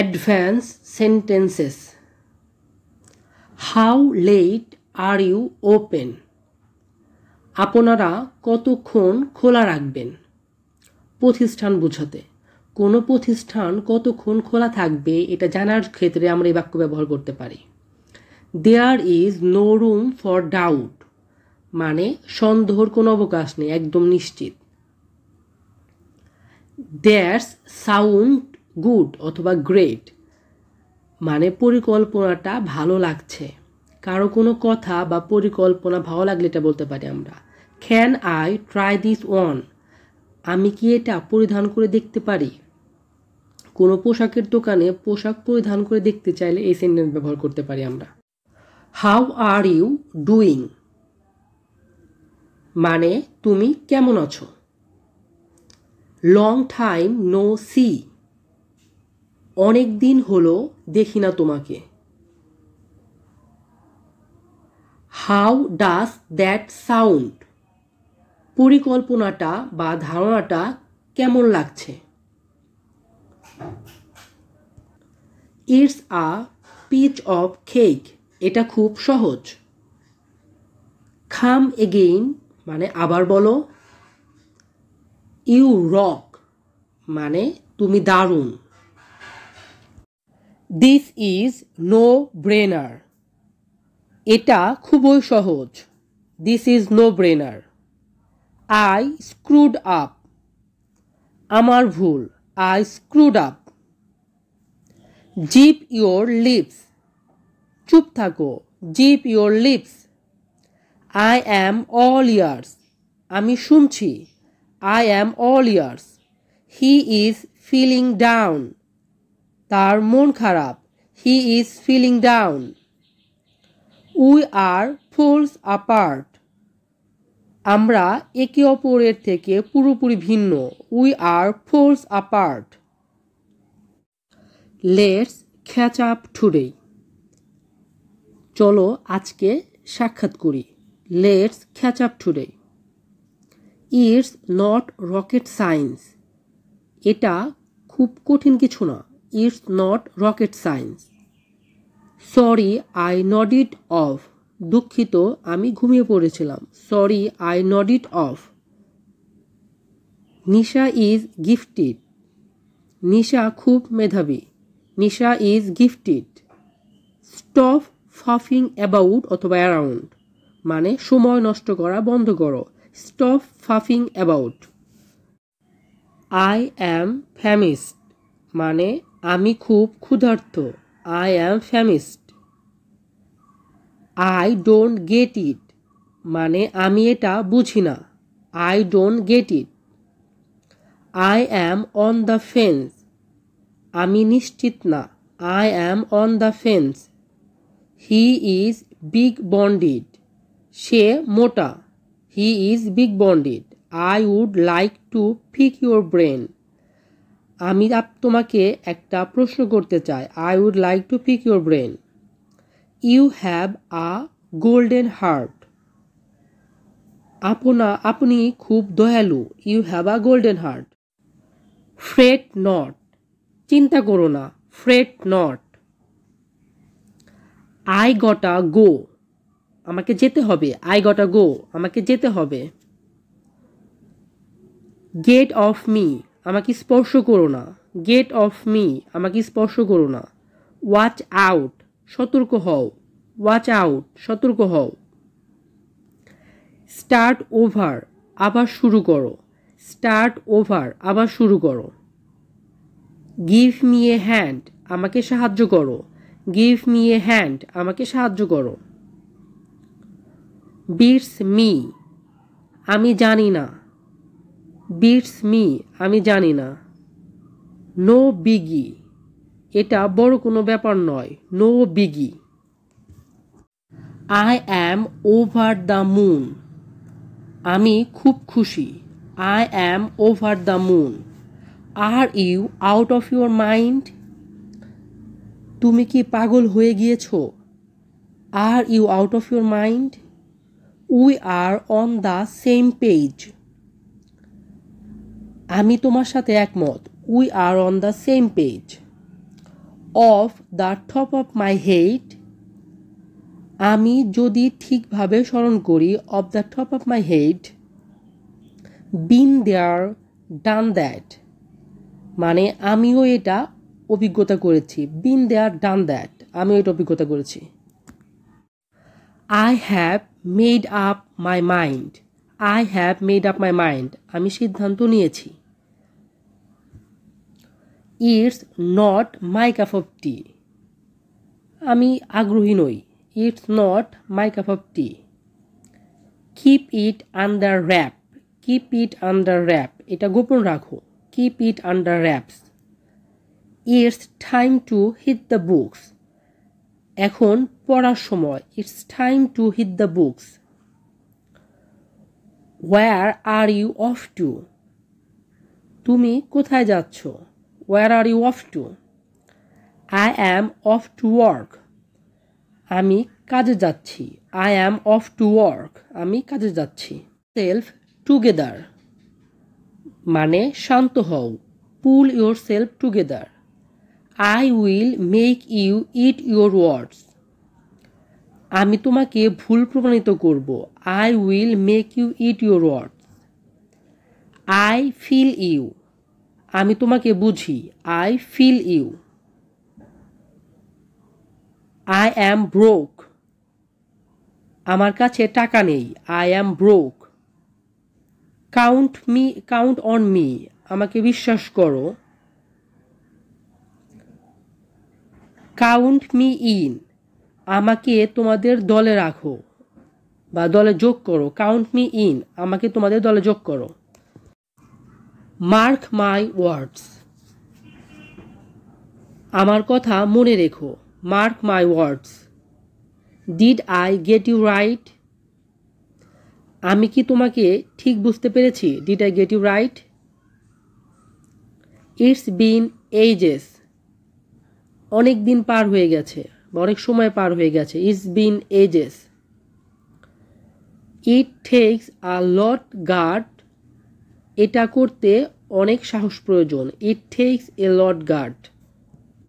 Advanced sentences. How late are you open? আপনারা কতক্ষণ খোলা রাখবেন? প্রতিষ্ঠান বোঝাতে। কোনো প্রতিষ্ঠান কতক্ষণ খোলা থাকবে এটা জানার ক্ষেত্রে আমরা এই বাক্য ব্যবহার করতে পারি। There is no room for doubt, মানে সন্দেহের কোনো অবকাশ নেই, একদম নিশ্চিত। That's sound good অথবা great, মানে পরিকল্পনাটা ভালো লাগছে। কারো কোনো কথা বা পরিকল্পনা ভালো লাগলে এটা বলতে পারি আমরা। Can I try this on? আমি কি এটা পরিধান করে দেখতে পারি? কোনো পোশাকের দোকানে পোশাক পরিধান করে দেখতে চাইলে এই সেন্টেন্স ব্যবহার করতে পারি আমরা। How are you doing? মানে তুমি কেমন আছো? Long time no see, অনেক দিন হলো দেখি না তোমাকে। How does that sound? পরিকল্পনাটা বা ধারণাটা কেমন লাগছে? It's a piece of cake, এটা খুব সহজ। Come again, মানে আবার বলো। You rock, মানে তুমি দারুণ। This is no brainer, এটা খুবই সহজ। This is no brainer. I screwed up, আমার ভুল। I screwed up. Zip your lips, চুপ থাকো। Zip your lips. I am all ears, আমি শুনছি। I am all ears. He is feeling down, তার মন খারাপ। He is feeling down. We are poles apart, আমরা একে অপরের থেকে পুরোপুরি ভিন্ন। We are poles apart. Let's catch up today, চলো আজকে সাক্ষাৎ করি। Let's catch up today. It's not rocket science, এটা খুব কঠিন কিছু না। It's not rocket science. Sorry, I nodded off, দুঃখিত আমি ঘুমিয়ে পড়েছিলাম। Sorry, I nodded off. Nisha is gifted, নিশা খুব মেধাবী। Nisha is gifted. Stop faffing about অথবা around, মানে সময় নষ্ট করা বন্ধ করো। Stop faffing about. I am famished, মানে আমি খুব ক্ষুধার্ত। I am famished. I don't get it, মানে আমি এটা বুঝি না। I don't get it. I am on the fence, আমি নিশ্চিত না। I am on the fence. He is big bonded, সে মোটা। He is big bonded. I would like to pick your brain, আমি তোমাকে একটা প্রশ্ন করতে চাই। I would like to pick your brain. You have a golden heart, আপনি খুব দয়ালু। You have a golden heart. Fret not, চিন্তা করো না। Fret not. I gotta go, আমাকে যেতে হবে। I gotta go, আমাকে যেতে হবে। Get off me, আমাকে স্পর্শ করো না। Get off me, আমাকে স্পর্শ করো না। Watch out, সতর্ক হও। Watch out, সতর্ক হও। Start over, আবার শুরু করো। Start over, আবার শুরু করো। Give me a hand, আমাকে সাহায্য করো। Give me a hand, আমাকে সাহায্য করো। Beats me, আমি জানি না। Beats me, আমি জানি না। No biggie, এটা বড় কোনো ব্যাপার নয়। No biggie. I am over the moon, আমি খুব খুশি। I am over the moon. Are you out of your mind? তুমি কি পাগল হয়ে গিয়েছো? Are you out of your mind? We are on the same page, আমি তোমার সাথে একমত। We are on the same page. Off the top of my head, আমি যদি ঠিকভাবে স্মরণ করি, off the top of my head, been there done that, মানে আমিও এটা অভিজ্ঞতা করেছি। বিন দেয়ার ডান দ্যাট, আমিও এটা অভিজ্ঞতা করেছি। I have made up my mind, I have made up my mind, আমি সিদ্ধান্ত নিয়েছি। It's not my cup of tea, আমি আগ্রহী নই। It's not my cup of tea. Keep it under wrap, keep it under wrap, এটা গোপন রাখো। Keep it under wraps. It's time to hit the books, এখন পড়ার সময়। It's time to hit the books. Where are you off to, তুমি কোথায় যাচ্ছ? Where are you off to? I am off to work, আমি কাজে যাচ্ছি। I am off to work, আমি কাজে যাচ্ছি। সেলফ টুগেদার, মানে শান্ত হও। Pull yourself together. I will make you eat your words, আমি তোমাকে ভুল প্রমাণিত করব। I will make you eat your words. I feel you, আমি তোমাকে বুঝি। I feel you. I am broke, আমার কাছে টাকা নেই। I am broke. Count on me, আমাকে বিশ্বাস করো। কাউন্ট মি ইন, আমাকে তোমাদের দলে রাখো বা দলে যোগ করো। কাউন্ট মি ইন, আমাকে তোমাদের দলে যোগ করো। মার্ক মাই ওয়ার্ডস, আমার কথা মনে রেখো। Mark my words. Did I get you right, আমি কি তোমাকে ঠিক বুঝতে পেরেছি? Did I get you right? It's been ages, অনেক দিন পার হয়ে গেছে বা অনেক সময় পার হয়ে গেছে। It's been ages. It takes a lot guard, এটা করতে অনেক সাহস প্রয়োজন। It takes a lot guard.